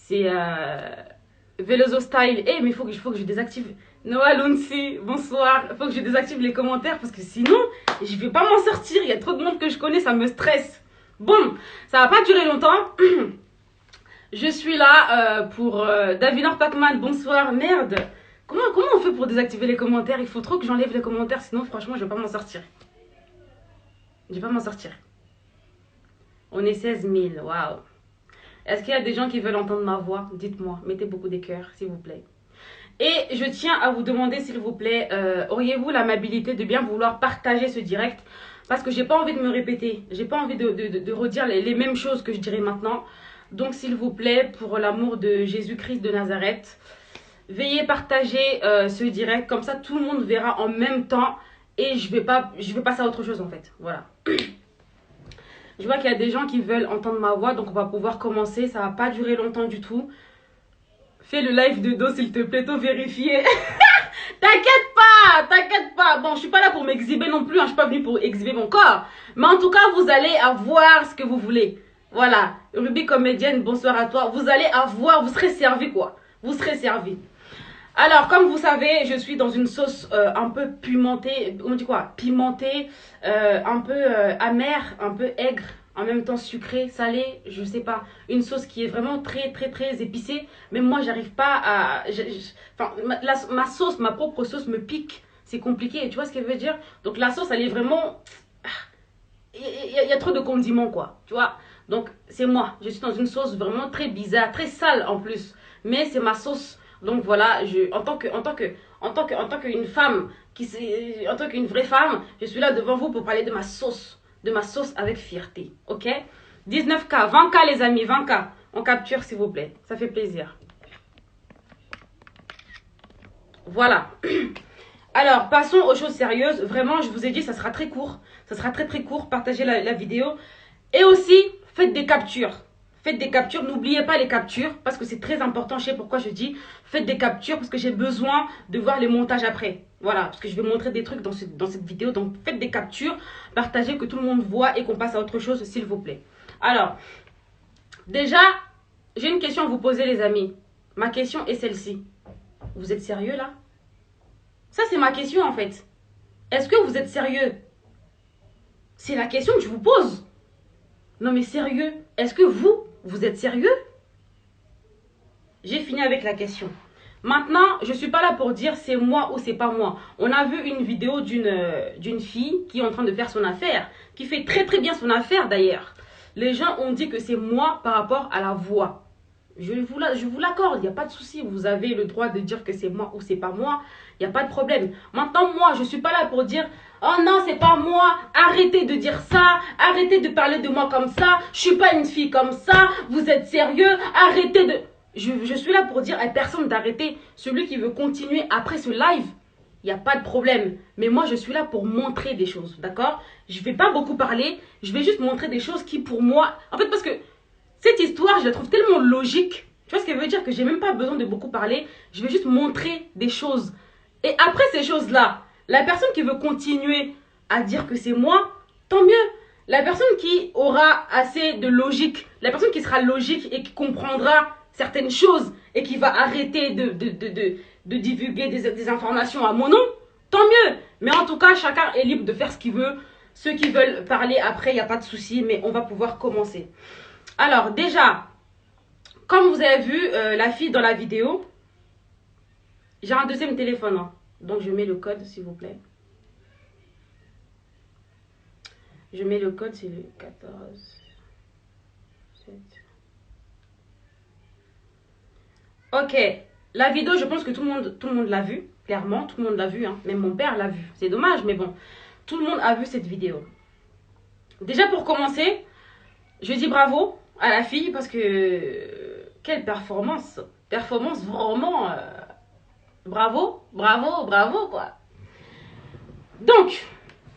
C'est Veloso Style. Eh, mais il faut que je désactive. Noah Lunsi, bonsoir. Il faut que je désactive les commentaires parce que sinon, je vais pas m'en sortir. Il y a trop de monde que je connais, ça me stresse. Bon, ça va pas durer longtemps. Je suis là pour Davinor Pacman, bonsoir. Merde. Comment on fait pour désactiver les commentaires? Il faut trop que j'enlève les commentaires, sinon franchement je vais pas m'en sortir. Je vais pas m'en sortir. On est 16 000, waouh. Est-ce qu'il y a des gens qui veulent entendre ma voix? Dites-moi, mettez beaucoup des cœurs, s'il vous plaît. Et je tiens à vous demander, s'il vous plaît, auriez-vous l'amabilité de bien vouloir partager ce direct? Parce que j'ai pas envie de me répéter, j'ai pas envie de redire les mêmes choses que je dirais maintenant. Donc s'il vous plaît, pour l'amour de Jésus-Christ de Nazareth, veuillez partager ce direct, comme ça tout le monde verra en même temps et je vais passer à autre chose en fait. Voilà. Je vois qu'il y a des gens qui veulent entendre ma voix, donc on va pouvoir commencer. Ça va pas durer longtemps du tout. Fais le live de dos s'il te plaît, tout vérifier. T'inquiète pas. Bon, je suis pas là pour m'exhiber non plus, hein. Je suis pas venue pour exhiber mon corps. Mais en tout cas, vous allez avoir ce que vous voulez. Voilà. Ruby comédienne, bonsoir à toi. Vous allez avoir, vous serez servi quoi. Vous serez servi. Alors, comme vous savez, je suis dans une sauce un peu pimentée, on dit quoi? Pimentée, un peu amère, un peu aigre, en même temps sucrée, salée, je sais pas. Une sauce qui est vraiment très épicée. Même moi, j'arrive pas à... Enfin, ma sauce, ma propre sauce me pique. C'est compliqué, tu vois ce que je veux dire? Donc la sauce, elle est vraiment... Il y a trop de condiments, quoi, tu vois? Donc, c'est moi. Je suis dans une sauce vraiment très bizarre, très sale en plus. Mais c'est ma sauce. Donc voilà, en tant qu'une femme, en tant qu'une vraie femme, je suis là devant vous pour parler de ma sauce avec fierté, ok? 19K, 20K les amis, 20K, on capture s'il vous plaît, ça fait plaisir. Voilà. Alors, passons aux choses sérieuses. Vraiment, je vous ai dit, ça sera très court, ça sera très court, partagez la vidéo. Et aussi, faites des captures. Faites des captures, n'oubliez pas les captures parce que c'est très important. Je sais pourquoi je dis faites des captures parce que j'ai besoin de voir les montages après. Voilà, parce que je vais montrer des trucs dans cette vidéo. Donc faites des captures, partagez, que tout le monde voit et qu'on passe à autre chose s'il vous plaît. Alors, déjà, j'ai une question à vous poser les amis. Ma question est celle-ci. Vous êtes sérieux là? Ça c'est ma question en fait. Est-ce que vous êtes sérieux? C'est la question que je vous pose. Non mais sérieux, est-ce que vous êtes sérieux? J'ai fini avec la question. Maintenant, je ne suis pas là pour dire c'est moi ou c'est pas moi. On a vu une vidéo d'une fille qui est en train de faire son affaire, qui fait très bien son affaire d'ailleurs. Les gens ont dit que c'est moi par rapport à la voix. Je vous l'accorde, il n'y a pas de souci. Vous avez le droit de dire que c'est moi ou c'est pas moi. Il n'y a pas de problème. Maintenant, moi, je ne suis pas là pour dire « Oh non, c'est pas moi. Arrêtez de dire ça. Arrêtez de parler de moi comme ça. Je suis pas une fille comme ça. Vous êtes sérieux. Arrêtez de... » Je suis là pour dire à personne d'arrêter. Celui qui veut continuer après ce live, il n'y a pas de problème. Mais moi, je suis là pour montrer des choses. D'accord? Je ne vais pas beaucoup parler. Je vais juste montrer des choses qui, pour moi... En fait, parce que... cette histoire, je la trouve tellement logique. Tu vois ce qu'elle veut dire? Que j'ai même pas besoin de beaucoup parler. Je vais juste montrer des choses. Et après ces choses-là, la personne qui veut continuer à dire que c'est moi, tant mieux. La personne qui aura assez de logique, la personne qui sera logique et qui comprendra certaines choses et qui va arrêter de divulguer des informations à mon nom, tant mieux. Mais en tout cas, chacun est libre de faire ce qu'il veut. Ceux qui veulent parler après, il n'y a pas de souci, mais on va pouvoir commencer. Alors déjà, comme vous avez vu la fille dans la vidéo, j'ai un deuxième téléphone, hein. Donc je mets le code s'il vous plaît. Je mets le code, c'est le 14, 7. Ok, la vidéo, je pense que tout le monde l'a vue, clairement, tout le monde l'a vue, hein. Même mon père l'a vue. C'est dommage, mais bon, tout le monde a vu cette vidéo. Déjà pour commencer, je dis bravo à la fille parce que quelle performance vraiment bravo quoi. Donc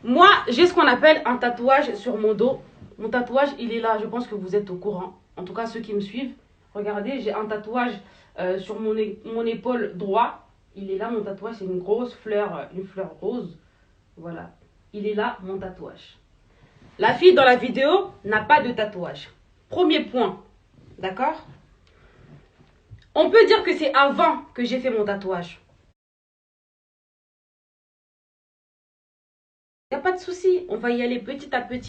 moi j'ai ce qu'on appelle un tatouage sur mon dos. Mon tatouage il est là, je pense que vous êtes au courant, en tout cas ceux qui me suivent. Regardez, j'ai un tatouage sur mon épaule droit. Il est là mon tatouage, c'est une grosse fleur, une fleur rose. Voilà, il est là mon tatouage. La fille dans la vidéo n'a pas de tatouage. Premier point, d'accord? On peut dire que c'est avant que j'ai fait mon tatouage. Il n'y a pas de souci. On va y aller petit à petit.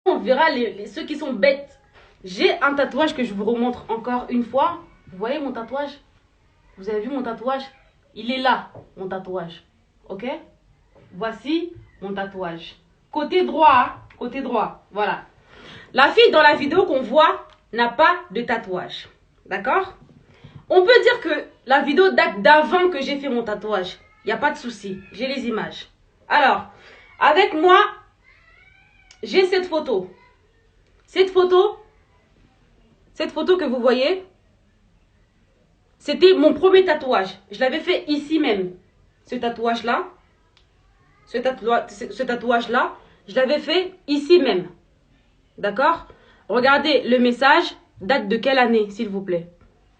On verra ceux qui sont bêtes. J'ai un tatouage que je vous remontre encore une fois. Vous voyez mon tatouage? Vous avez vu mon tatouage? Il est là, mon tatouage. Ok? Voici mon tatouage. Côté droit, hein? Côté droit. Voilà. La fille dans la vidéo qu'on voit n'a pas de tatouage. D'accord? On peut dire que la vidéo date d'avant que j'ai fait mon tatouage. Il n'y a pas de souci. J'ai les images. Alors, avec moi, j'ai cette photo. Cette photo que vous voyez, c'était mon premier tatouage. Je l'avais fait ici même. Ce tatouage-là, je l'avais fait ici même. D'accord? Regardez, le message date de quelle année, s'il vous plaît?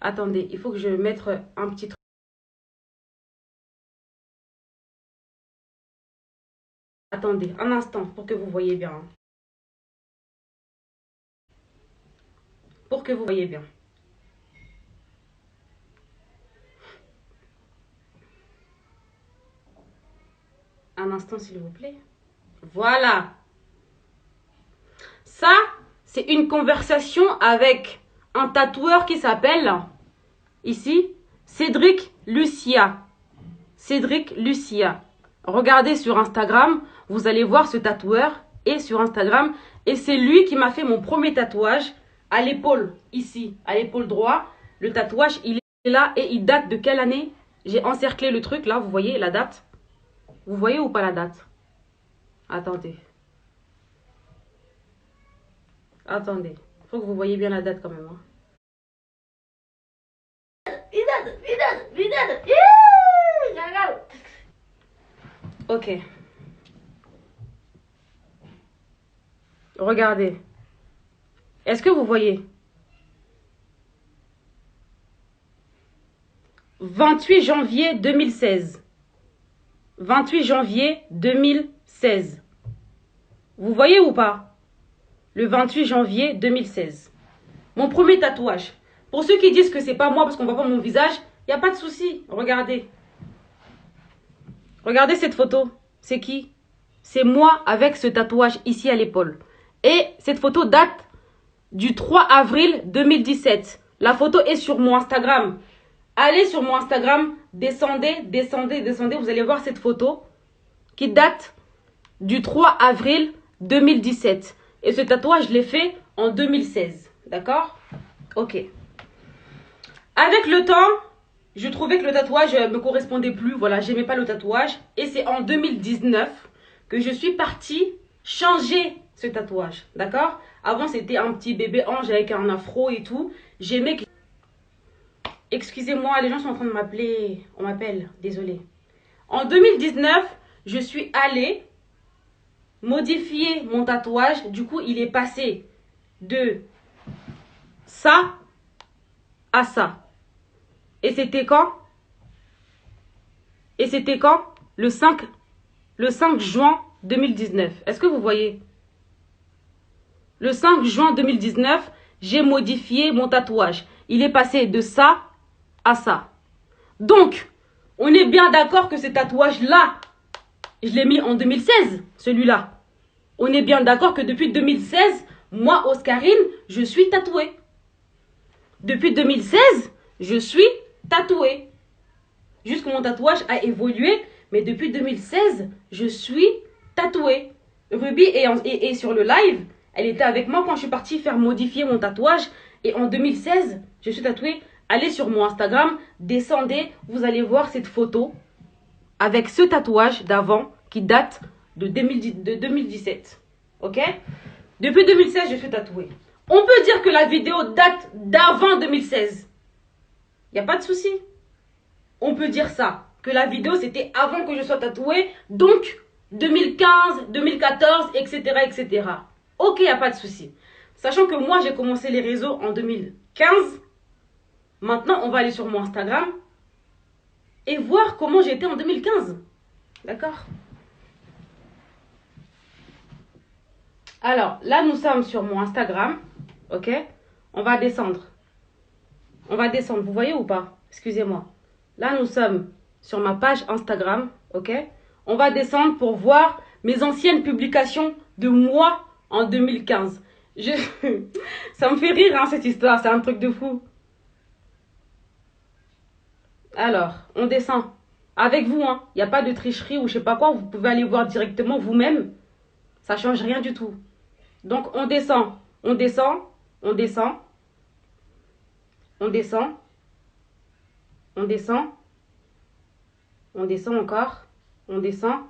Attendez, il faut que je mette un petit truc. Attendez, un instant, pour que vous voyez bien. Pour que vous voyez bien. Un instant, s'il vous plaît. Voilà. Ça, c'est une conversation avec un tatoueur qui s'appelle, ici, Cédric Lucia. Cédric Lucia. Regardez sur Instagram, vous allez voir ce tatoueur et sur Instagram. Et c'est lui qui m'a fait mon premier tatouage à l'épaule, ici, à l'épaule droit. Le tatouage, il est là et il date de quelle année? J'ai encerclé le truc, là, vous voyez la date? Vous voyez ou pas la date? Attendez. Attendez. Il faut que vous voyez bien la date quand même. Hein. Ok. Regardez. Est-ce que vous voyez? 28 janvier 2016. 28 janvier 2016. Vous voyez ou pas? Le 28 janvier 2016. Mon premier tatouage. Pour ceux qui disent que c'est pas moi parce qu'on voit pas mon visage, il n'y a pas de souci. Regardez. Regardez cette photo. C'est qui? C'est moi avec ce tatouage ici à l'épaule. Et cette photo date du 3 avril 2017. La photo est sur mon Instagram. Allez sur mon Instagram, descendez, vous allez voir cette photo qui date du 3 avril 2017. Et ce tatouage, je l'ai fait en 2016. D'accord? Ok. Avec le temps, je trouvais que le tatouage ne me correspondait plus. Voilà, j'aimais pas le tatouage. Et c'est en 2019 que je suis partie changer ce tatouage. D'accord? Avant, c'était un petit bébé ange avec un afro et tout. J'aimais que... Excusez-moi, les gens sont en train de m'appeler. On m'appelle, désolé. En 2019, je suis allée modifier mon tatouage. Du coup, il est passé de ça à ça. Et c'était quand? Et c'était quand? Le 5 juin 2019. Est-ce que vous voyez? Le 5 juin 2019, j'ai modifié mon tatouage. Il est passé de ça à ça. Donc, on est bien d'accord que ce tatouage-là, je l'ai mis en 2016, celui-là. On est bien d'accord que depuis 2016, moi, Oscarine, je suis tatouée. Depuis 2016, je suis tatouée. Juste que mon tatouage a évolué, mais depuis 2016, je suis tatouée. Ruby est sur le live. Elle était avec moi quand je suis partie faire modifier mon tatouage. Et en 2016, je suis tatouée. Allez sur mon Instagram, descendez, vous allez voir cette photo avec ce tatouage d'avant qui date de 2017. Ok? Depuis 2016, je suis tatouée. On peut dire que la vidéo date d'avant 2016. Il n'y a pas de souci. On peut dire ça. Que la vidéo, c'était avant que je sois tatouée. Donc, 2015, 2014, etc. etc. Ok, il n'y a pas de souci. Sachant que moi, j'ai commencé les réseaux en 2015. Maintenant, on va aller sur mon Instagram et voir comment j'étais en 2015. D'accord? Alors, là, nous sommes sur mon Instagram. Ok? On va descendre. On va descendre. Vous voyez ou pas? Excusez-moi. Là, nous sommes sur ma page Instagram. Ok? On va descendre pour voir mes anciennes publications de moi en 2015. Je... Ça me fait rire, hein, cette histoire. C'est un truc de fou. Alors, on descend. Avec vous, hein. Il n'y a pas de tricherie ou je sais pas quoi. Vous pouvez aller voir directement vous-même. Ça change rien du tout. Donc, on descend. On descend. On descend. On descend. On descend. On descend encore. On descend.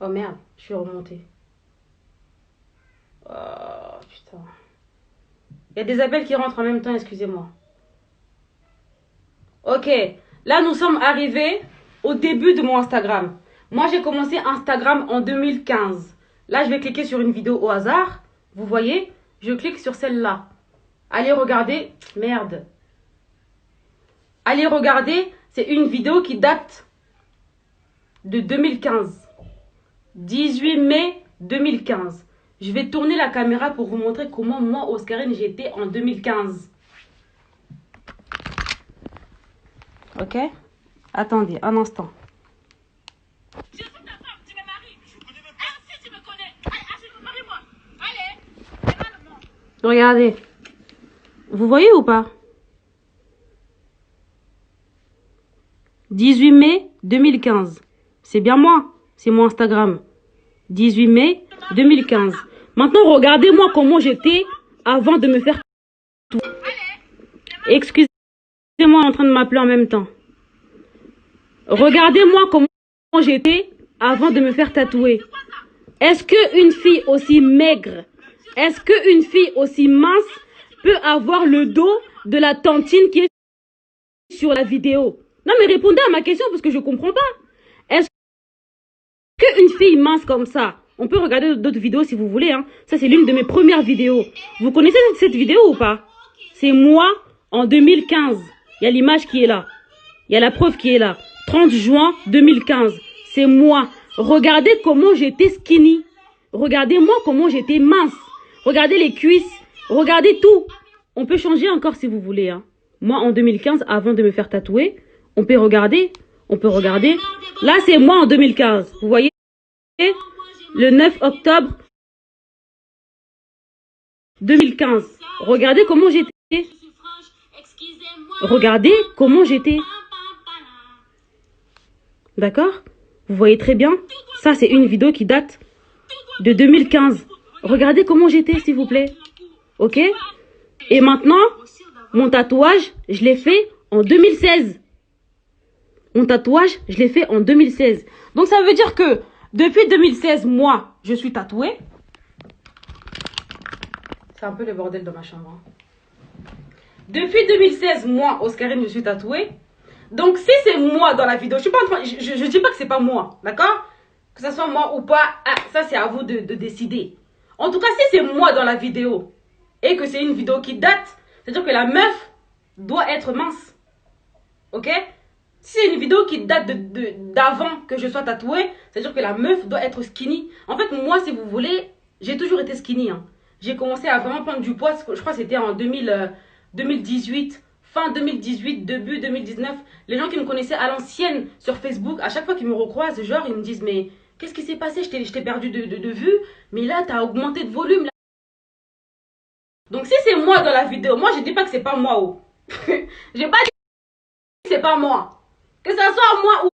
Oh merde, je suis remontée. Oh putain. Il y a des appels qui rentrent en même temps, excusez-moi. Ok, là nous sommes arrivés au début de mon Instagram. Moi j'ai commencé Instagram en 2015. Là je vais cliquer sur une vidéo au hasard. Vous voyez, je clique sur celle-là. Allez regarder. Merde. Allez regarder, c'est une vidéo qui date de 2015. 18 mai 2015. Je vais tourner la caméra pour vous montrer comment moi, Oscarine, j'étais en 2015. Ok? Attendez, un instant. Je suis ta femme, tu me maries. Je connais même pas. Ah, si tu me connais. Marie-moi. Allez, regardez. Vous voyez ou pas? 18 mai 2015. C'est bien moi. C'est mon Instagram. 18 mai 2015. Maintenant, regardez-moi comment j'étais avant de me faire tout. Excusez-moi en train de m'appeler en même temps. Regardez-moi comment j'étais avant de me faire tatouer. Est-ce qu'une fille aussi maigre, est-ce qu'une fille aussi mince peut avoir le dos de la tantine qui est sur la vidéo? Non mais répondez à ma question parce que je ne comprends pas. Est-ce qu'une fille mince comme ça, on peut regarder d'autres vidéos si vous voulez, hein. Ça c'est l'une de mes premières vidéos. Vous connaissez cette vidéo ou pas? C'est moi en 2015. Il y a l'image qui est là. Il y a la preuve qui est là. 30 juin 2015. C'est moi. Regardez comment j'étais skinny. Regardez-moi comment j'étais mince. Regardez les cuisses. Regardez tout. On peut changer encore si vous voulez, hein. Moi, en 2015, avant de me faire tatouer, on peut regarder. On peut regarder. Là, c'est moi en 2015. Vous voyez? Le 9 octobre 2015. Regardez comment j'étais. Regardez comment j'étais. D'accord? Vous voyez très bien. Ça, c'est une vidéo qui date de 2015. Regardez comment j'étais, s'il vous plaît. Ok? Et maintenant, mon tatouage, je l'ai fait en 2016. Mon tatouage, je l'ai fait en 2016. Donc, ça veut dire que depuis 2016, moi, je suis tatouée. C'est un peu le bordel dans ma chambre. Depuis 2016, moi, Oscarine, je suis tatouée. Donc, si c'est moi dans la vidéo, je suis pas en train, je dis pas que c'est pas moi, d'accord? Que ce soit moi ou pas, ah, ça c'est à vous de décider. En tout cas, si c'est moi dans la vidéo et que c'est une vidéo qui date, c'est-à-dire que la meuf doit être mince. Ok? Si c'est une vidéo qui date d'avant que je sois tatouée, c'est-à-dire que la meuf doit être skinny. En fait, moi, si vous voulez, j'ai toujours été skinny, hein. J'ai commencé à vraiment prendre du poids, je crois que c'était en 2018. Fin 2018, début 2019, les gens qui me connaissaient à l'ancienne sur Facebook, à chaque fois qu'ils me recroisent, genre, ils me disent, mais qu'est-ce qui s'est passé? Je t'ai perdu de vue, mais là, t'as augmenté de volume. Là. Donc, si c'est moi dans la vidéo, moi, je dis pas que c'est pas moi. Oh. J'ai pas dit que c'est pas moi. Que ça soit moi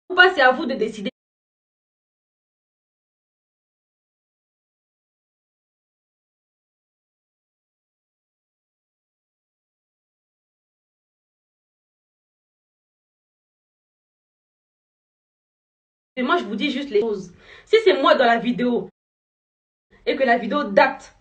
ou pas, c'est à vous de décider. Et moi, je vous dis juste les choses. Si c'est moi dans la vidéo et que la vidéo date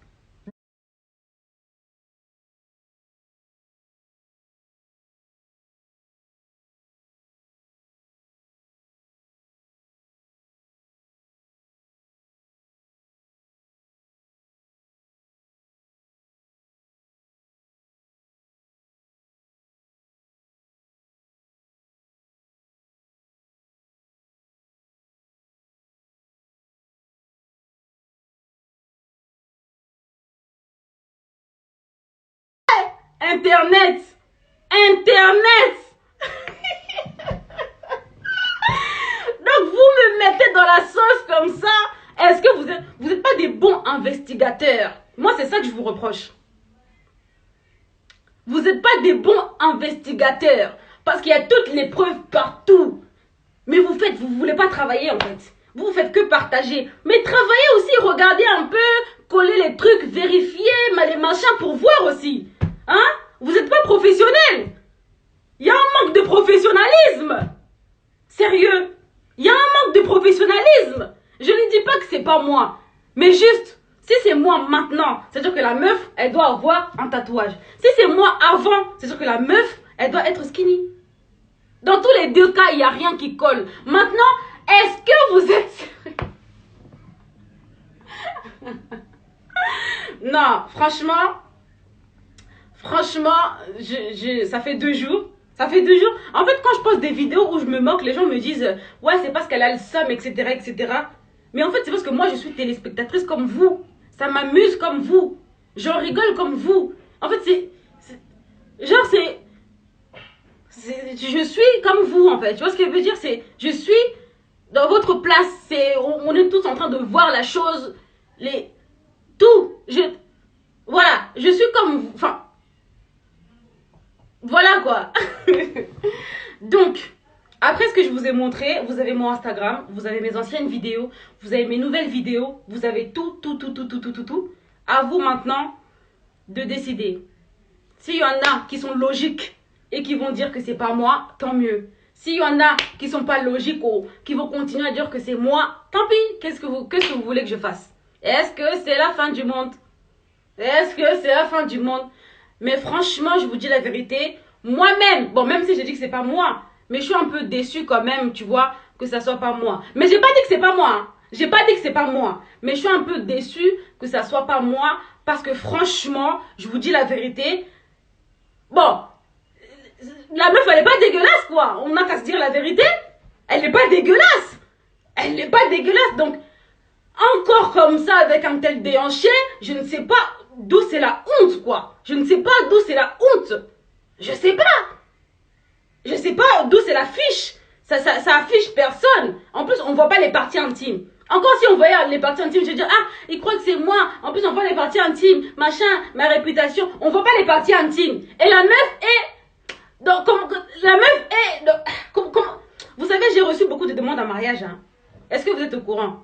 Internet. Internet. Donc vous me mettez dans la sauce comme ça. Est-ce que vous êtes pas des bons investigateurs? Moi, c'est ça que je vous reproche. Vous n'êtes pas des bons investigateurs. Parce qu'il y a toutes les preuves partout. Mais vous voulez pas travailler en fait. Vous faites que partager. Mais travaillez aussi, regardez un peu, coller les trucs, vérifier les machins pour voir aussi. Hein? Vous n'êtes pas professionnel. Il y a un manque de professionnalisme. Sérieux. Il y a un manque de professionnalisme. Je ne dis pas que c'est pas moi. Mais juste, si c'est moi maintenant, c'est-à-dire que la meuf, elle doit avoir un tatouage. Si c'est moi avant, c'est-à-dire que la meuf, elle doit être skinny. Dans tous les deux cas, il n'y a rien qui colle. Maintenant, est-ce que vous êtes sérieux? Non, franchement, ça fait 2 jours. Ça fait 2 jours. En fait, quand je poste des vidéos où je me moque, les gens me disent « Ouais, c'est parce qu'elle a le seum, etc. etc. » Mais en fait, c'est parce que moi, je suis téléspectatrice comme vous. Ça m'amuse comme vous. J'en rigole comme vous. En fait, je suis comme vous, en fait. Tu vois ce que je veux dire? Je suis dans votre place. On est tous en train de voir la chose. Tout. Voilà. Je suis comme vous. Enfin. Voilà quoi. Donc, après ce que je vous ai montré, vous avez mon Instagram, vous avez mes anciennes vidéos, vous avez mes nouvelles vidéos, vous avez tout. À vous maintenant de décider. S'il y en a qui sont logiques et qui vont dire que c'est pas moi, tant mieux. S'il y en a qui sont pas logiques ou qui vont continuer à dire que c'est moi, tant pis. Qu'est-ce que vous voulez que je fasse? Est-ce que c'est la fin du monde? Est-ce que c'est la fin du monde? Mais franchement, je vous dis la vérité, moi-même, bon, même si j'ai dit que c'est pas moi, mais je suis un peu déçue quand même, tu vois, que ça soit pas moi. Mais j'ai pas dit que c'est pas moi, hein. J'ai pas dit que c'est pas moi. Mais je suis un peu déçue que ça soit pas moi, parce que franchement, je vous dis la vérité, bon, la meuf, elle est pas dégueulasse, quoi. On n'a qu'à se dire la vérité. Elle n'est pas dégueulasse. Elle n'est pas dégueulasse, donc, encore comme ça, avec un tel déhanché, je ne sais pas d'où c'est la honte, quoi. Je ne sais pas d'où c'est la honte. Je sais pas. Je sais pas d'où c'est la fiche. Ça affiche personne. En plus, on voit pas les parties intimes. Encore si on voyait les parties intimes, je vais dire, ah, il croit que c'est moi. En plus, on voit les parties intimes, machin, ma réputation. On voit pas les parties intimes. Et la meuf est... Donc, la meuf est... vous savez, j'ai reçu beaucoup de demandes en mariage. Hein. Est-ce que vous êtes au courant?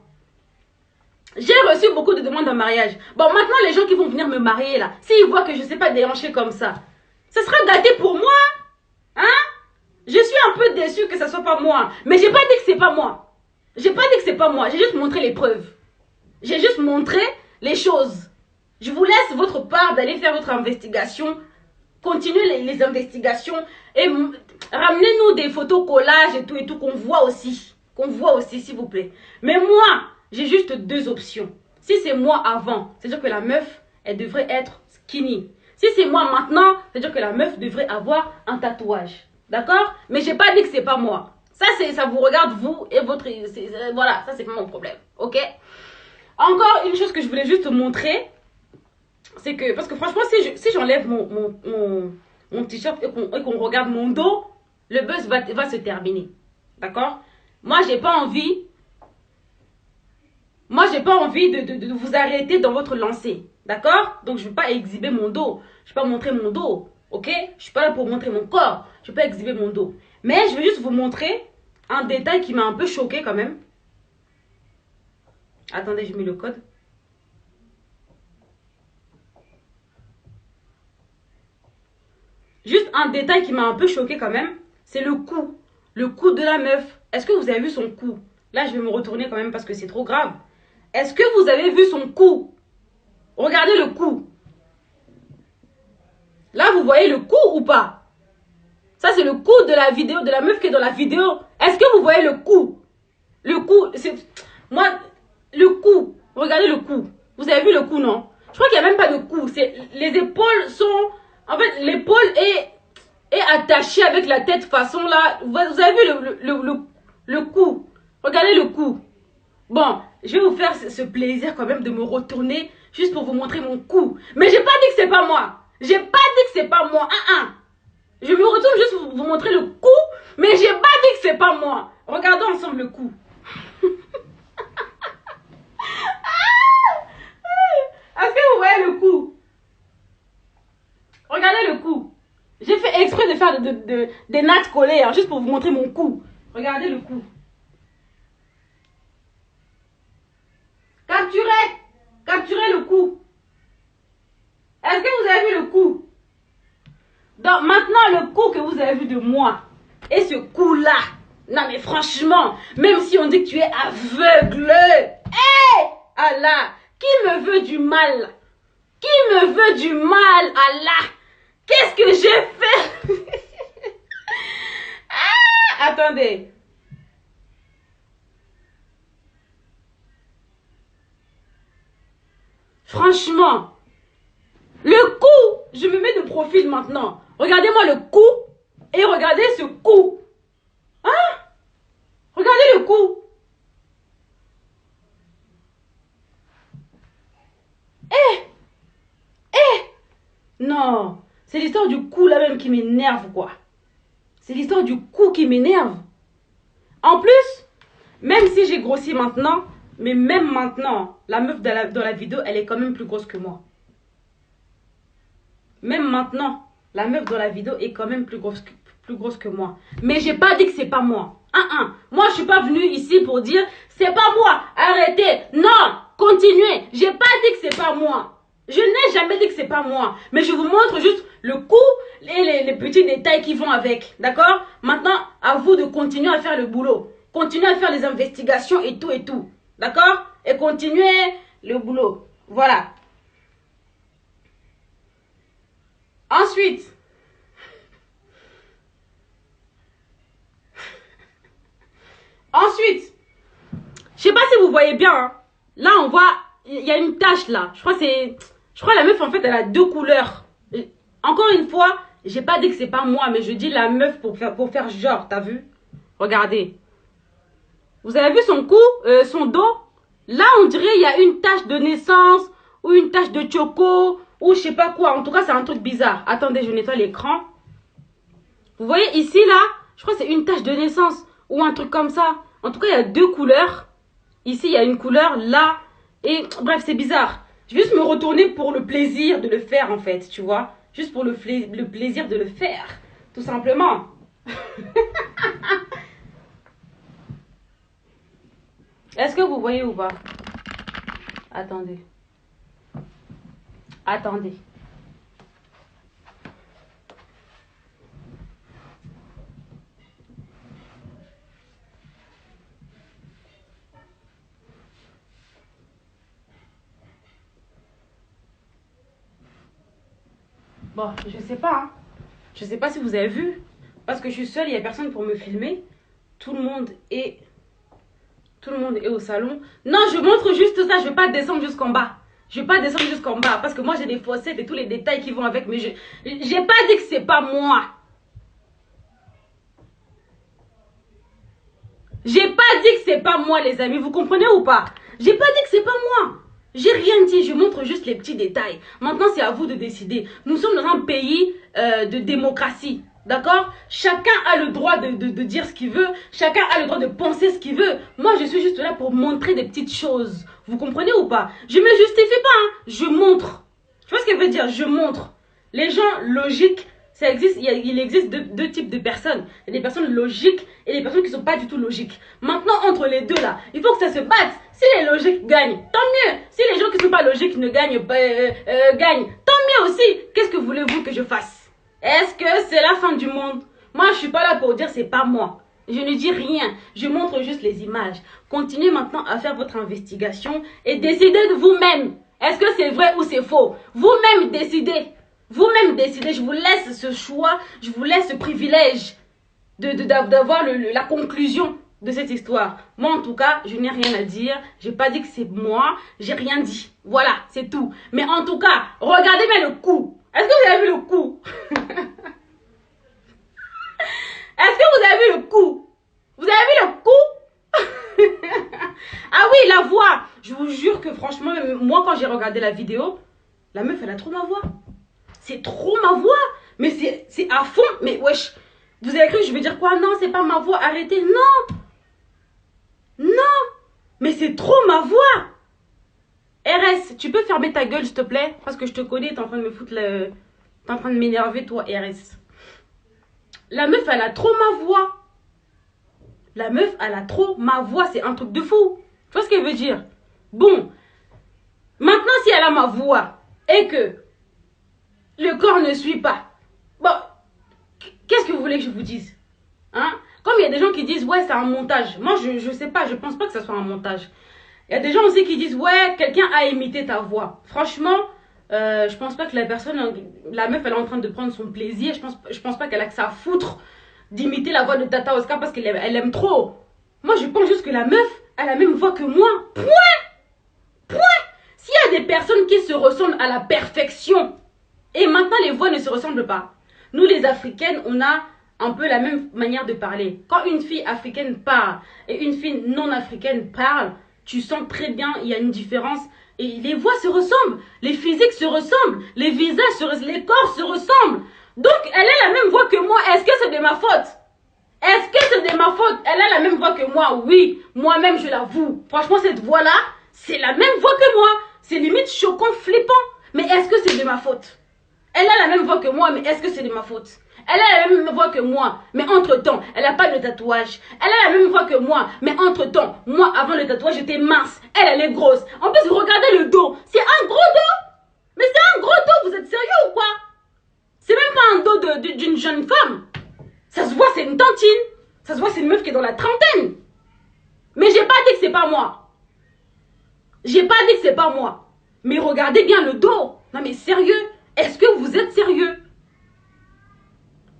J'ai reçu beaucoup de demandes en mariage. Bon, maintenant, les gens qui vont venir me marier, là, s'ils voient que je ne sais pas déhancher comme ça sera gâté pour moi. Hein? Je suis un peu déçue que ça soit pas moi. Mais j'ai pas dit que c'est pas moi. J'ai pas dit que c'est pas moi. J'ai juste montré les preuves. J'ai juste montré les choses. Je vous laisse votre part d'aller faire votre investigation. Continuez les investigations. Et ramenez-nous des photos collages et tout qu'on voit aussi. Qu'on voit aussi, s'il vous plaît. Mais moi... j'ai juste 2 options. Si c'est moi avant, c'est-à-dire que la meuf, elle devrait être skinny. Si c'est moi maintenant, c'est-à-dire que la meuf devrait avoir un tatouage. D'accord? Mais j'ai pas dit que c'est pas moi. Ça vous regarde vous et votre... voilà, ça c'est pas mon problème. Ok? Encore une chose que je voulais juste montrer, c'est que... parce que franchement, si j'enlève mon t-shirt et qu'on regarde mon dos, le buzz va se terminer. D'accord? Moi, j'ai pas envie... de vous arrêter dans votre lancée. D'accord? Donc, je ne vais pas exhiber mon dos. Je ne vais pas montrer mon dos. Ok? Je ne suis pas là pour montrer mon corps. Je ne vais pas exhiber mon dos. Mais je vais juste vous montrer un détail qui m'a un peu choqué quand même. Attendez, je mets le code. Juste un détail qui m'a un peu choqué quand même. C'est le cou. Le cou de la meuf. Est-ce que vous avez vu son cou? Là, je vais me retourner quand même parce que c'est trop grave. Est-ce que vous avez vu son cou? Regardez le cou. Là, vous voyez le cou ou pas? Ça, c'est le cou de la vidéo, de la meuf qui est dans la vidéo. Est-ce que vous voyez le cou? Le cou, c'est... moi, le cou. Regardez le cou. Vous avez vu le cou, non? Je crois qu'il n'y a même pas de cou. Les épaules sont... en fait, l'épaule est attachée avec la tête façon là. Vous avez vu le cou? Regardez le cou. Bon, je vais vous faire ce plaisir quand même de me retourner juste pour vous montrer mon cou. Mais j'ai pas dit que c'est pas moi. J'ai pas dit que c'est pas moi. Je me retourne juste pour vous montrer le cou, mais j'ai pas dit que c'est pas moi. Regardons ensemble le cou. Est-ce que vous voyez le cou? Regardez le cou. J'ai fait exprès de faire des nattes collées, hein, juste pour vous montrer mon cou. Regardez le cou. Capturez. Capturez le cou. Est-ce que vous avez vu le cou? Donc maintenant, le cou que vous avez vu de moi, et ce cou-là, non mais franchement, même si on dit que tu es aveugle, Allah, qui me veut du mal? Qui me veut du mal, Allah? Qu'est-ce que j'ai fait? Attendez. Franchement, le cou, je me mets de profil maintenant. Regardez-moi le cou et regardez ce cou. Hein? Regardez le cou. Non, c'est l'histoire du cou là même qui m'énerve quoi. C'est l'histoire du cou qui m'énerve. En plus, même si j'ai grossi maintenant, mais même maintenant, la meuf dans la vidéo, elle est quand même plus grosse que moi. Même maintenant, la meuf dans la vidéo est quand même plus grosse que moi. Mais j'ai pas dit que c'est pas moi. Moi, je suis pas venue ici pour dire c'est pas moi. Arrêtez. Non, continuez. J'ai pas dit que c'est pas moi. Je n'ai jamais dit que c'est pas moi. Mais je vous montre juste le cou et les petits détails qui vont avec. D'accord? Maintenant, à vous de continuer à faire le boulot. Continuez à faire les investigations et tout et tout. D'accord? Et continuez le boulot. Voilà. Ensuite, je sais pas si vous voyez bien, hein. Là on voit, il y a une tache là. Je crois la meuf en fait elle a deux couleurs. Et encore une fois, j'ai pas dit que c'est pas moi, mais je dis la meuf pour faire genre, t'as vu? Regardez. Vous avez vu son cou, son dos? Là on dirait il y a une tache de naissance ou une tache de choco ou je sais pas quoi. En tout cas c'est un truc bizarre. Attendez, je nettoie l'écran. Vous voyez ici là, je crois que c'est une tache de naissance ou un truc comme ça. En tout cas il y a deux couleurs. Ici il y a une couleur là. Et bref c'est bizarre. Je vais juste me retourner pour le plaisir de le faire en fait, tu vois. Juste pour le plaisir de le faire. Tout simplement. Est-ce que vous voyez ou pas? Attendez. Attendez. Bon, je sais pas. Hein. Je sais pas si vous avez vu. Parce que je suis seule, il n'y a personne pour me filmer. Tout le monde est au salon. Non, je montre juste ça. Je ne vais pas descendre jusqu'en bas. Je ne vais pas descendre jusqu'en bas. Parce que moi, j'ai des fossettes et tous les détails qui vont avec. Mais j'ai pas dit que c'est pas moi. J'ai pas dit que c'est pas moi, les amis. Vous comprenez ou pas? J'ai pas dit que c'est pas moi. J'ai rien dit. Je montre juste les petits détails. Maintenant, c'est à vous de décider. Nous sommes dans un pays de démocratie. D'accord? Chacun a le droit de dire ce qu'il veut. Chacun a le droit de penser ce qu'il veut. Moi, je suis juste là pour montrer des petites choses. Vous comprenez ou pas? Je me justifie pas. Hein. Je montre. Tu vois ce qu'elle veut dire? Je montre. Les gens logiques, ça existe. Il existe deux types de personnes. Il y a des personnes logiques et des personnes qui ne sont pas du tout logiques. Maintenant, entre les deux là, il faut que ça se batte. Si les logiques gagnent, tant mieux. Si les gens qui ne sont pas logiques ne gagnent pas, gagnent, tant mieux aussi. Qu'est-ce que voulez-vous que je fasse? Est-ce que c'est la fin du monde? Moi, je suis pas là pour dire c'est pas moi. Je ne dis rien. Je montre juste les images. Continuez maintenant à faire votre investigation et décidez de vous-même. Est-ce que c'est vrai ou c'est faux? Vous-même décidez. Vous-même décidez. Je vous laisse ce choix. Je vous laisse ce privilège d'avoir la conclusion de cette histoire. Moi, en tout cas, je n'ai rien à dire. J'ai pas dit que c'est moi. J'ai rien dit. Voilà, c'est tout. Mais en tout cas, regardez bien le coup. Est-ce que vous avez vu le coup? Est-ce que vous avez vu le coup? Vous avez vu le coup? Ah oui, la voix. Je vous jure que franchement, moi quand j'ai regardé la vidéo, la meuf elle a trop ma voix. c'est trop ma voix. Mais c'est à fond. Mais wesh, vous avez cru que je vais dire quoi? Non, c'est pas ma voix, arrêtez. Non. Non. Mais c'est trop ma voix. RS, tu peux fermer ta gueule, s'il te plaît? Parce que je te connais, t'es en train de me foutre le... T'es en train de m'énerver, toi, RS. La meuf, elle a trop ma voix. La meuf, elle a trop ma voix. C'est un truc de fou. Tu vois ce qu'elle veut dire? Bon. Maintenant, si elle a ma voix et que le corps ne suit pas, bon, qu'est-ce que vous voulez que je vous dise? Hein? Comme il y a des gens qui disent, ouais, c'est un montage. Moi, je sais pas, je pense pas que ce soit un montage. Il y a des gens aussi qui disent, ouais, quelqu'un a imité ta voix. Franchement, je pense pas que la personne, la meuf, elle est en train de prendre son plaisir. Je pense pas qu'elle a que ça à foutre d'imiter la voix de Tata Oscar parce qu'elle aime trop. Moi, je pense juste que la meuf a la même voix que moi. Point. S'il y a des personnes qui se ressemblent à la perfection, et maintenant les voix ne se ressemblent pas. Nous, les Africaines, on a un peu la même manière de parler. Quand une fille africaine parle et une fille non africaine parle, tu sens très bien, il y a une différence. Et les voix se ressemblent, les physiques se ressemblent, les visages se ressemblent, les corps se ressemblent. Donc, elle a la même voix que moi. Est-ce que c'est de ma faute? Est-ce que c'est de ma faute? Elle a la même voix que moi. Oui, moi-même, je l'avoue. Franchement, cette voix-là, c'est la même voix que moi. C'est limite choquant, flippant. Mais est-ce que c'est de ma faute? Elle a la même voix que moi, mais est-ce que c'est de ma faute? Elle a la même voix que moi, mais entre-temps, elle n'a pas de tatouage. Elle a la même voix que moi, mais entre-temps, moi, avant le tatouage, j'étais mince. Elle est grosse. En plus, regardez le dos. C'est un gros dos. Mais c'est un gros dos, vous êtes sérieux ou quoi? C'est même pas un dos d'une jeune femme. Ça se voit, c'est une tantine. Ça se voit, c'est une meuf qui est dans la trentaine. Mais j'ai pas dit que c'est pas moi. J'ai pas dit que c'est pas moi. Mais regardez bien le dos. Non mais sérieux, est-ce que vous êtes sérieux?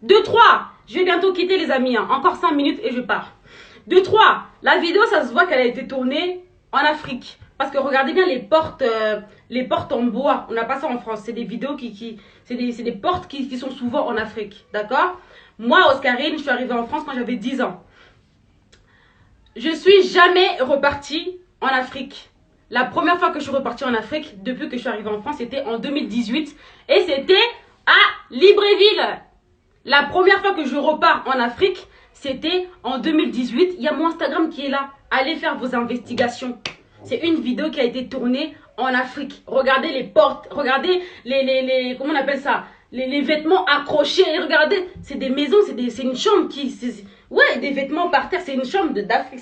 2, 3. Je vais bientôt quitter les amis. Hein. Encore 5 minutes et je pars. 2, 3. La vidéo, ça se voit qu'elle a été tournée en Afrique. Parce que regardez bien les portes en bois. On n'a pas ça en France. C'est des vidéos c'est des portes qui sont souvent en Afrique. D'accord? Moi, Oscarine, je suis arrivée en France quand j'avais 10 ans. Je suis jamais repartie en Afrique. La première fois que je suis repartie en Afrique, depuis que je suis arrivée en France, c'était en 2018. Et c'était à Libreville. La première fois que je repars en Afrique, c'était en 2018. Il y a mon Instagram qui est là. Allez faire vos investigations. C'est une vidéo qui a été tournée en Afrique. Regardez les portes. Regardez comment on appelle ça? Les vêtements accrochés. Regardez, c'est des maisons, c'est une chambre qui... Ouais, des vêtements par terre, c'est une chambre d'Afrique.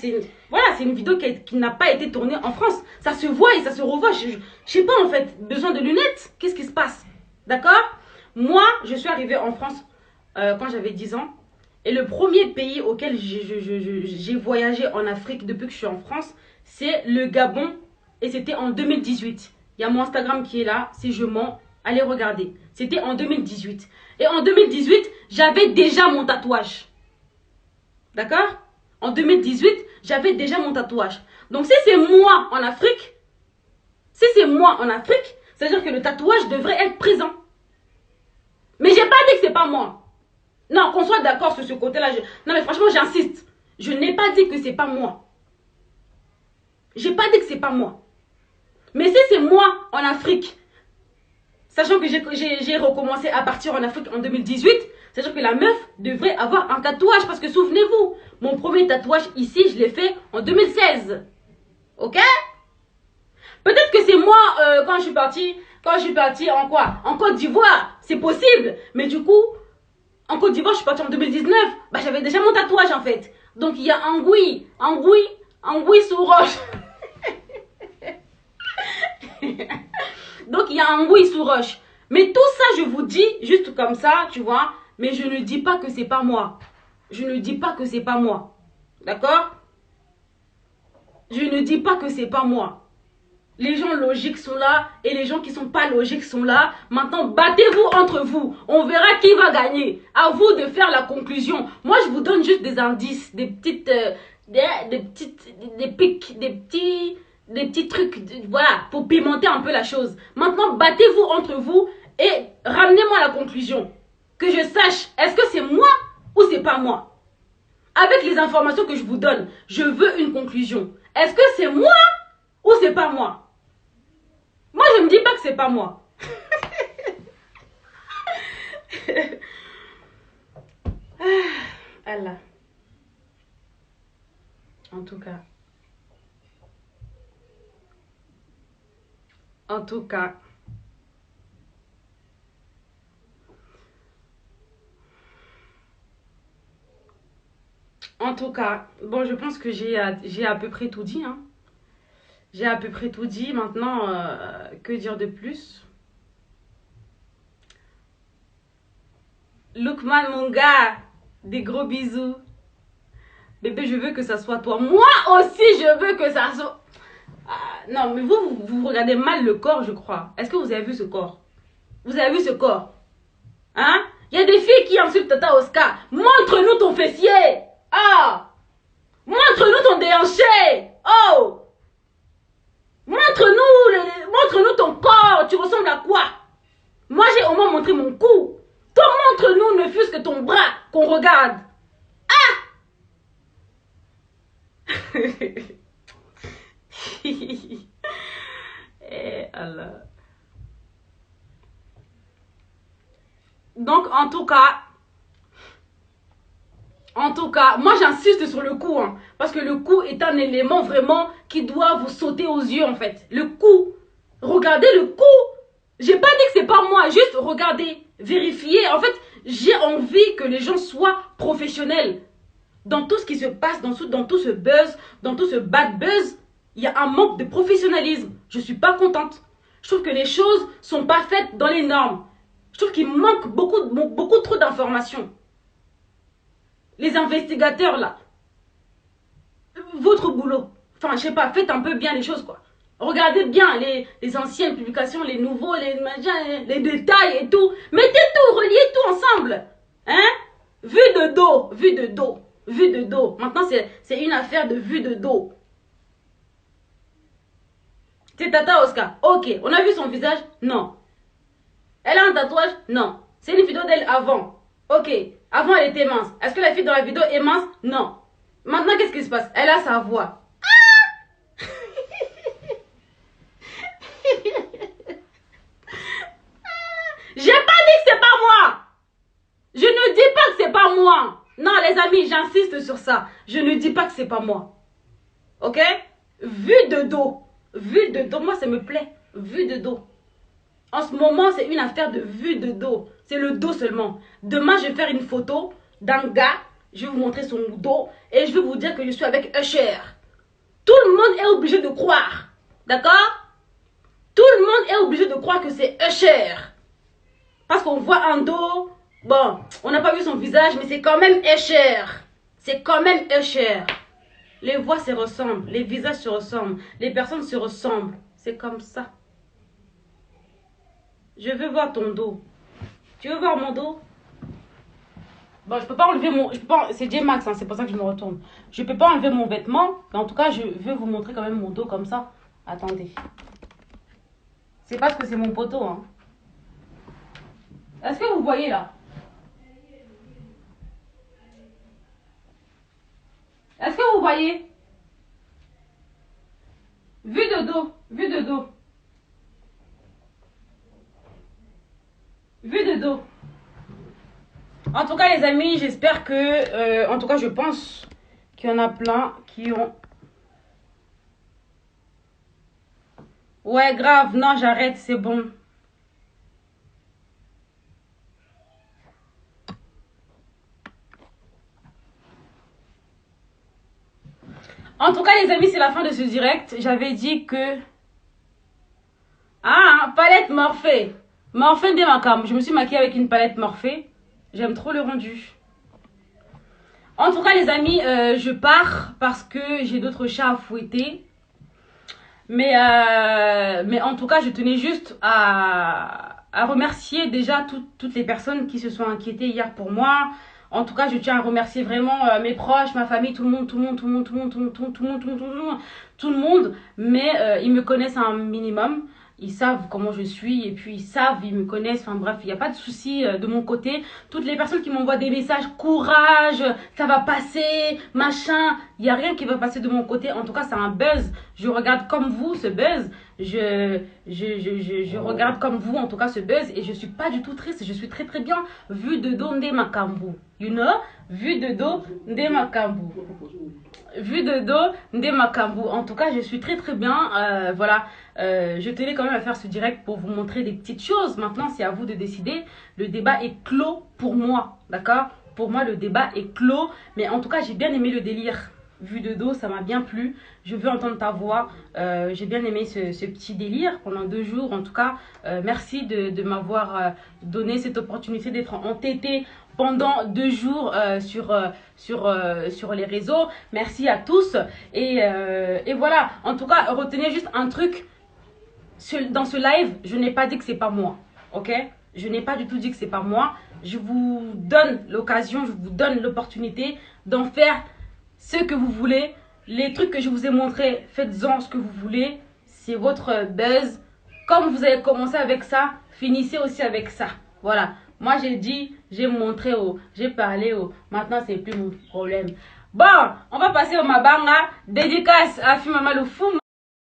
Voilà, c'est une vidéo qui n'a pas été tournée en France. Ça se voit et ça se revoit. Je sais pas en fait, besoin de lunettes. Qu'est-ce qui se passe? D'accord? Moi, je suis arrivée en France quand j'avais 10 ans. Et le premier pays auquel j'ai voyagé en Afrique depuis que je suis en France, c'est le Gabon. Et c'était en 2018. Il y a mon Instagram qui est là, c'est Je mens. Allez regarder. C'était en 2018. Et en 2018, j'avais déjà mon tatouage. D'accord? En 2018, j'avais déjà mon tatouage. Donc si c'est moi en Afrique, c'est-à-dire que le tatouage devrait être présent. Mais j'ai pas dit que c'est pas moi. Non, qu'on soit d'accord sur ce côté-là. Non mais franchement, j'insiste. Je n'ai pas dit que c'est pas moi. J'ai pas dit que c'est pas moi. Mais si c'est moi en Afrique, sachant que j'ai recommencé à partir en Afrique en 2018, c'est-à-dire que la meuf devrait avoir un tatouage. Parce que souvenez-vous, mon premier tatouage ici, je l'ai fait en 2016. Ok? Peut-être que c'est moi quand je suis partie en quoi? En Côte d'Ivoire. C'est possible. Mais du coup, en Côte d'Ivoire, je suis partie en 2019. Bah, j'avais déjà mon tatouage en fait. Donc il y a Anguille sous roche. Donc il y a Anguille sous roche. Mais tout ça, je vous dis juste comme ça, tu vois. Mais je ne dis pas que c'est pas moi. Je ne dis pas que c'est pas moi. D'accord? Je ne dis pas que c'est pas moi. Les gens logiques sont là et les gens qui sont pas logiques sont là. Maintenant, battez-vous entre vous. On verra qui va gagner. À vous de faire la conclusion. Moi, je vous donne juste des indices, des petites, des pics, des petits trucs, voilà, pour pimenter un peu la chose. Maintenant, battez-vous entre vous et ramenez-moi la conclusion. Que je sache, est-ce que c'est moi ou c'est pas moi? Avec les informations que je vous donne, je veux une conclusion. Est-ce que c'est moi ou c'est pas moi? Moi, je ne dis pas que c'est pas moi. Allah. En tout cas. En tout cas. En tout cas, bon, je pense que j'ai à peu près tout dit, hein. J'ai à peu près tout dit. Maintenant, que dire de plus? Lookman, mon gars, des gros bisous. Bébé, je veux que ça soit toi. Moi aussi, je veux que ça soit... Ah, non, mais vous regardez mal le corps, je crois. Est-ce que vous avez vu ce corps? Vous avez vu ce corps? Hein? Il y a des filles qui insultent Tata Oscar. Montre-nous ton fessier. Ah! Montre-nous ton déhanché. Oh! Montre-nous ton corps. Tu ressembles à quoi? Moi, j'ai au moins montré mon cou. Toi, montre-nous ne fût-ce que ton bras qu'on regarde. Eh Allah. Donc, en tout cas, moi j'insiste sur le cou, hein, parce que le cou est un élément vraiment qui doit vous sauter aux yeux en fait. Le cou, regardez le cou. J'ai pas dit que c'est pas moi, juste regardez, vérifiez. En fait, j'ai envie que les gens soient professionnels. Dans tout ce qui se passe, dans tout ce buzz, dans tout ce bad buzz, il y a un manque de professionnalisme. Je suis pas contente. Je trouve que les choses sont pas faites dans les normes. Je trouve qu'il manque beaucoup trop d'informations. Les investigateurs là, votre boulot. Enfin, je sais pas, faites un peu bien les choses quoi. Regardez bien les anciennes publications, les nouveaux, les machins, les détails et tout. Mettez tout, reliez tout ensemble. Hein? Vue de dos, vue de dos. Vue de dos. Maintenant, c'est une affaire de vue de dos. C'est Tata Oscar. Ok. On a vu son visage? Non. Elle a un tatouage? Non. C'est une vidéo d'elle avant. Ok. Avant, elle était mince. Est-ce que la fille dans la vidéo est mince? Non. Maintenant, qu'est-ce qui se passe? Elle a sa voix. Ah! J'ai pas dit que c'est pas moi. Je ne dis pas que c'est pas moi. Non, les amis, j'insiste sur ça. Je ne dis pas que c'est pas moi. Ok? Vue de dos. Vue de dos, moi, ça me plaît. Vue de dos. En ce moment, c'est une affaire de vue de dos. C'est le dos seulement. Demain, je vais faire une photo d'un gars. Je vais vous montrer son dos. Et je vais vous dire que je suis avec Usher. Tout le monde est obligé de croire. D'accord? Tout le monde est obligé de croire que c'est Usher. Parce qu'on voit un dos. Bon, on n'a pas vu son visage, mais c'est quand même Usher. C'est quand même Usher. Les voix se ressemblent, les visages se ressemblent, les personnes se ressemblent. C'est comme ça. Je veux voir ton dos. Tu veux voir mon dos? Bon, je peux pas enlever mon... C'est J-Max, hein, c'est pour ça que je me retourne. Je peux pas enlever mon vêtement, mais en tout cas, je veux vous montrer quand même mon dos comme ça. Attendez. C'est parce que c'est mon poteau, hein. Est-ce que vous voyez là? Est-ce que vous voyez? Vue de dos, vue de dos. Vue de dos. En tout cas, les amis, j'espère que... en tout cas, je pense qu'il y en a plein qui ont... Ouais, grave. Non, j'arrête, c'est bon. En tout cas, les amis, c'est la fin de ce direct. J'avais dit que... Ah, palette Morphée. Morphée de ma cam. Je me suis maquillée avec une palette Morphée. J'aime trop le rendu. En tout cas, les amis, je pars parce que j'ai d'autres chats à fouetter. Mais en tout cas, je tenais juste à remercier déjà toutes les personnes qui se sont inquiétées hier pour moi. En tout cas, je tiens à remercier vraiment mes proches, ma famille, tout le monde. Mais ils me connaissent un minimum. Ils savent comment je suis et puis ils me connaissent. Enfin bref, il n'y a pas de souci de mon côté. Toutes les personnes qui m'envoient des messages, courage, ça va passer, machin. il n'y a rien qui va passer de mon côté. En tout cas, c'est un buzz. Je regarde comme vous ce buzz. Je regarde comme vous, en tout cas, ce buzz. Et je suis pas du tout triste. Je suis très très bien. Vu de dos, Ndé Makambu. You know? Vu de dos, Ndé Makambu. Vu de dos, Ndé Makambu. En tout cas, je suis très très bien. Voilà. Je tenais quand même à faire ce direct pour vous montrer des petites choses. Maintenant, c'est à vous de décider. Le débat est clos pour moi. D'accord? Pour moi, le débat est clos. Mais en tout cas, j'ai bien aimé le délire. Vu de dos, ça m'a bien plu. Je veux entendre ta voix. J'ai bien aimé ce petit délire pendant 2 jours. En tout cas, merci de m'avoir donné cette opportunité d'être entêtée pendant 2 jours sur les réseaux. Merci à tous. Et voilà. En tout cas, retenez juste un truc. Dans ce live, je n'ai pas dit que c'est pas moi. Ok? Je n'ai pas du tout dit que c'est pas moi. Je vous donne l'occasion, je vous donne l'opportunité d'en faire ce que vous voulez. Les trucs que je vous ai montrés, faites-en ce que vous voulez. C'est votre buzz. Comme vous avez commencé avec ça, finissez aussi avec ça. Voilà. Moi, j'ai dit, j'ai montré, j'ai parlé. Maintenant, c'est plus mon problème. Bon, on va passer au Mabanga. Dédicace à Fumama le Fou.